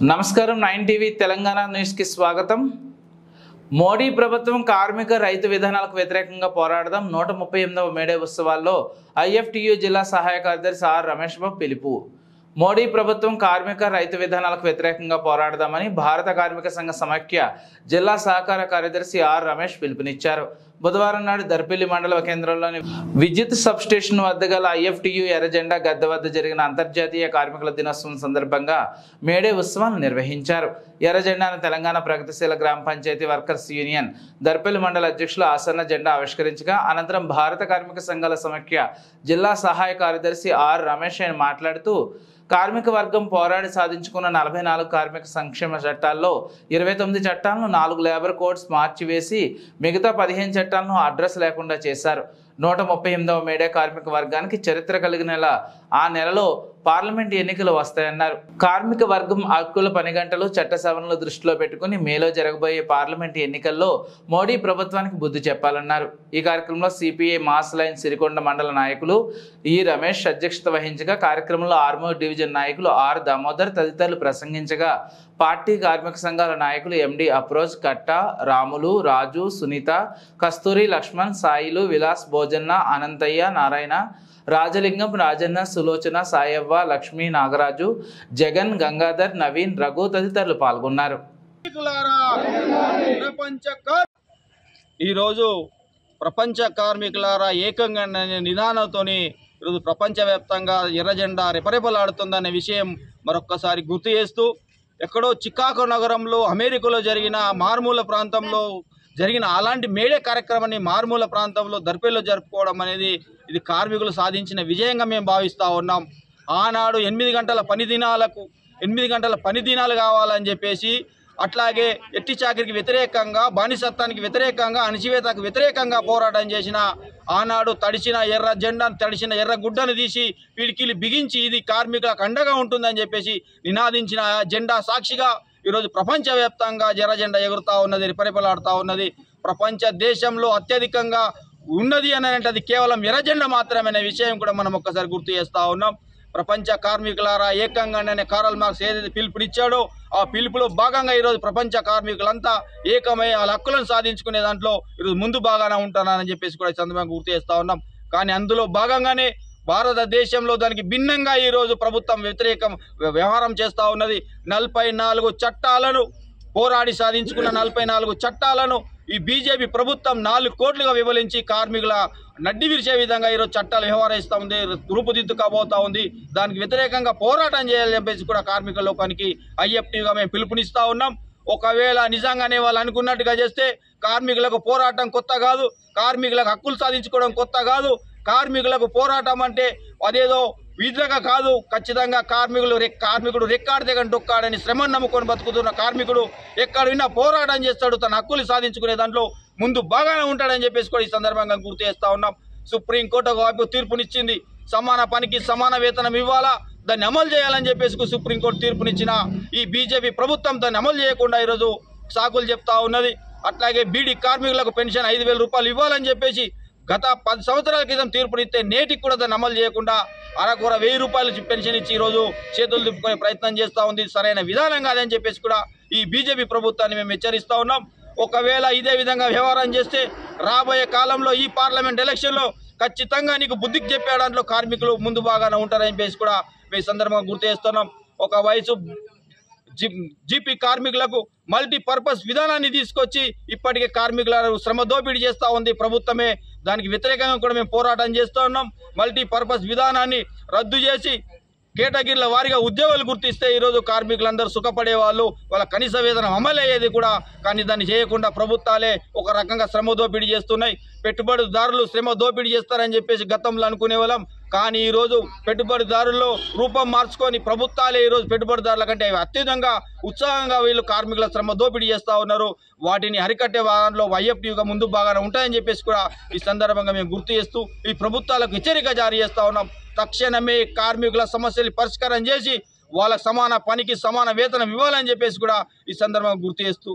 నమస్కారం 9 TV Telangana news కి స్వాగతం। మోడీ ప్రభుత్వం కార్మిక రైతు విధానాలకు వ్యతిరేకంగా పోరాడదాం 138వ మేడే ఉత్సవాల్లో ఐఎఫ్టియు జిల్లా సహాయ కార్యదర్శి ఆర్ రమేష్ బాబు పిలుపు। మోడీ ప్రభుత్వం కార్మిక రైతు విధానాలకు వ్యతిరేకంగా పోరాడదామని భారత కార్మిక సంఘ సమైక్య జిల్లా సహకార కార్యదర్శి ఆర్ రమేష్ పిలుపునిచ్చారు। బుధవారం నాడు దర్పల్లి మండల కేంద్రంలోని విద్యుత్ సబ్ స్టేషన్ వద్ద గల ఐఎఫ్టియు ఎర్రజెండా గద్దె వద్ద జరిగిన అంతర్జాతీయ కార్మికుల దినోత్సవం సందర్భంగా మేడే ఉత్సవాలను నిర్వహించారు। ఎర్రజెండాను తెలంగాణ ప్రగతిశీల గ్రామ పంచాయతీ వర్కర్స్ యూనియన్ దర్పల్లి మండల అధ్యక్షులు ఆసన్న జెండా ఆవిష్కరించగా అనంతరం భారత కార్మిక సంఘాల సమైక్య జిల్లా సహాయ కార్యదర్శి ఆర్ రమేష్ ఆయన మాట్లాడుతూ కార్మిక వర్గం పోరాడి సాధించుకున్న 44 కార్మిక సంక్షేమ చట్టాల్లో 29 చట్టాలను 4 లేబర్ కోడ్స్ మార్చివేసి మిగతా 15 చట్టాలను అడ్రస్ లేకుండా చేశారు। 138వ మేడే కార్మిక వర్గానికి చరిత్ర కలిగిన ఆ నెలలో పార్లమెంట్ ఎన్నికలు వస్తాయన్నారు। కార్మిక వర్గం హక్కుల పని గంటలు చట్ట సవరణలు దృష్టిలో పెట్టుకుని మేలో జరగబోయే పార్లమెంట్ ఎన్నికల్లో మోడీ ప్రభుత్వానికి బుద్ధి చెప్పాలన్నారు। ఈ కార్యక్రమంలో సిపిఐ మాస్ లైన్ సిరికొండ మండల నాయకులు ఈ రమేష్ అధ్యక్షత వహించగా కార్యక్రమంలో ఆర్మూర్ డివిజన్ నాయకులు ఆర్ దామోదర్ తదితరులు ప్రసంగించగా పార్టీ కార్మిక సంఘాల నాయకులు ఎండి అప్రోజ్ కట్ట రాములు రాజు సునీత కస్తూరి లక్ష్మణ్ సాయిలు విలాస్ భోజన్న అనంతయ్య నారాయణ రాజలింగం రాజన్న సులోచన సాయవ్వ లక్ష్మీ నాగరాజు జగన్ గంగాధర్ నవీన్ రఘు తదితరులు పాల్గొన్నారు। ఈరోజు ప్రపంచ కార్మికులారా ఏకంగా నిదానంతో ఈరోజు ప్రపంచవ్యాప్తంగా ఎర్రజెండా రెపరెపలాడుతుందనే విషయం మరొక్కసారి గుర్తు చేస్తూ ఎక్కడో చికాగో నగరంలో అమెరికాలో జరిగిన మారుమూల ప్రాంతంలో జరిగిన అలాంటి మేడే కార్యక్రమాన్ని మారుమూల ప్రాంతంలో దర్పేలో జరుపుకోవడం అనేది ఇది కార్మికులు సాధించిన విజయంగా మేము భావిస్తూ ఉన్నాం। ఆనాడు 8 గంటల పని దినాలు కావాలని చెప్పేసి అట్లాగే ఎట్టి చాకిరికి వ్యతిరేకంగా బానిసత్వానికి వ్యతిరేకంగా అణచివేతకు వ్యతిరేకంగా పోరాటం చేసిన ఆనాడు తడిసిన ఎర్ర జెండాను తడిసిన ఎర్ర గుడ్డను తీసి పిడికిలు బిగించి ఇది కార్మికులకు అండగా ఉంటుందని చెప్పేసి నినాదించిన జెండా సాక్షిగా ఈరోజు ప్రపంచవ్యాప్తంగా ఎర్ర జెండా ఎగురుతూ ఉన్నది పరిపలాడుతూ ఉన్నది। ప్రపంచ దేశంలో అత్యధికంగా ఉన్నది అని అంటే అది కేవలం ఎర్ర జెండా మాత్రమే అనే విషయం కూడా మనం ఒక్కసారి గుర్తు చేస్తూ ఉన్నాం। ప్రపంచ కార్మికులారా ఏకంగానే కారల్ మార్క్స్ ఏదైతే పిలుపునిచ్చాడో ఆ పిలుపులో భాగంగా ఈరోజు ప్రపంచ కార్మికులంతా ఏకమై వాళ్ళ హక్కులను సాధించుకునే దాంట్లో ఈరోజు ముందు బాగానే ఉంటానని చెప్పేసి కూడా సందర్భంగా గుర్తు చేస్తూ ఉన్నాం। కానీ అందులో భాగంగానే భారతదేశంలో దానికి భిన్నంగా ఈరోజు ప్రభుత్వం వ్యతిరేకం వ్యవహారం చేస్తూ ఉన్నది। 44 చట్టాలను పోరాడి సాధించుకున్న 44 చట్టాలను ఈ బీజేపీ ప్రభుత్వం 4 కోట్లుగా వివరించి కార్మికుల నడ్డి విరిచే విధంగా ఈరోజు చట్టాలు వ్యవహరిస్తూ ఉంది, రూపుదిద్దుకోబోతూ ఉంది। దానికి వ్యతిరేకంగా పోరాటం చేయాలని చెప్పేసి కూడా కార్మిక లోకానికి ఐఎఫ్టీగా మేము పిలుపునిస్తూ ఉన్నాం। ఒకవేళ నిజంగానే వాళ్ళు అనుకున్నట్టుగా చేస్తే కార్మికులకు పోరాటం కొత్త కాదు, కార్మికులకు హక్కులు సాధించుకోవడం కొత్త కాదు। కార్మికులకు పోరాటం అంటే అదేదో విధంగా కాదు, ఖచ్చితంగా కార్మికుడు రెక్కాడి దగ్గర డొక్కాడని శ్రమను నమ్ముకొని బతుకుతున్న కార్మికుడు ఎక్కడ విన్నా పోరాటం చేస్తాడు, తన హక్కులు సాధించుకునే దాంట్లో ముందు బాగానే ఉంటాడని చెప్పేసి కూడా ఈ సందర్భంగా గుర్తు చేస్తూ ఉన్నాం। సుప్రీంకోర్టు ఒకవైపు తీర్పునిచ్చింది, సమాన పనికి సమాన వేతనం ఇవ్వాలా, దాన్ని అమలు చేయాలని చెప్పేసి సుప్రీంకోర్టు తీర్పునిచ్చిన ఈ బీజేపీ ప్రభుత్వం దాన్ని అమలు చేయకుండా ఈరోజు సాకులు చెప్తా ఉన్నది। అట్లాగే బీడీ కార్మికులకు పెన్షన్ 5,000 రూపాయలు ఇవ్వాలని చెప్పేసి గత 10 సంవత్సరాల క్రితం తీర్పునిస్తే నేటికి కూడా దాన్ని అమలు చేయకుండా అరకొర 1000 రూపాయలు పెన్షన్ ఇచ్చి ఈరోజు చేతులు తిప్పుకునే ప్రయత్నం చేస్తూ ఉంది। సరైన విధానం కాదని చెప్పేసి కూడా ఈ బీజేపీ ప్రభుత్వాన్ని మేము హెచ్చరిస్తూ ఉన్నాం। ఒకవేళ ఇదే విధంగా వ్యవహారం చేస్తే రాబోయే కాలంలో ఈ పార్లమెంట్ ఎలక్షన్లో ఖచ్చితంగా నీకు బుద్ధికి చెప్పే దాంట్లో కార్మికులు ముందు బాగానే ఉంటారని చెప్పేసి కూడా మేము సందర్భంగా గుర్తు చేస్తున్నాం। ఒక వయసు జీపీ కార్మికులకు మల్టీపర్పస్ విధానాన్ని తీసుకొచ్చి ఇప్పటికే కార్మికులను శ్రమ దోపిడీ చేస్తూ ఉంది ప్రభుత్వమే, దానికి వ్యతిరేకంగా కూడా మేము పోరాటం చేస్తూ ఉన్నాం। మల్టీపర్పస్ విధానాన్ని రద్దు చేసి కేటగిరీల వారిగా ఉద్యోగాలు గుర్తిస్తే ఈరోజు కార్మికులందరూ సుఖపడేవాళ్ళు, వాళ్ళ కనీస వేతనం అమలయ్యేది కూడా। కానీ దాన్ని చేయకుండా ప్రభుత్వాలే ఒక రకంగా శ్రమ దోపిడీ చేస్తున్నాయి। పెట్టుబడిదారులు శ్రమ దోపిడీ చేస్తారని చెప్పేసి గతంలో అనుకునే వాళ్ళం, కానీ ఈరోజు పెట్టుబడిదారుల్లో రూపం మార్చుకొని ప్రభుత్వాలే ఈరోజు పెట్టుబడిదారుల కంటే అత్యధికంగా ఉత్సాహంగా వీళ్ళు కార్మికుల శ్రమ దోపిడీ చేస్తూ ఉన్నారు। వాటిని అరికట్టే వారంలో ఐఎఫ్టీగా ముందు బాగానే ఉంటాయని చెప్పేసి కూడా ఈ సందర్భంగా మేము గుర్తు చేస్తూ ఈ ప్రభుత్వాలకు హెచ్చరిక జారీ చేస్తూ ఉన్నాం। తక్షణమే కార్మికుల సమస్యలు పరిష్కారం చేసి వాళ్ళ సమాన పనికి సమాన వేతనం ఇవ్వాలని చెప్పేసి కూడా ఈ సందర్భంగా గుర్తు చేస్తూ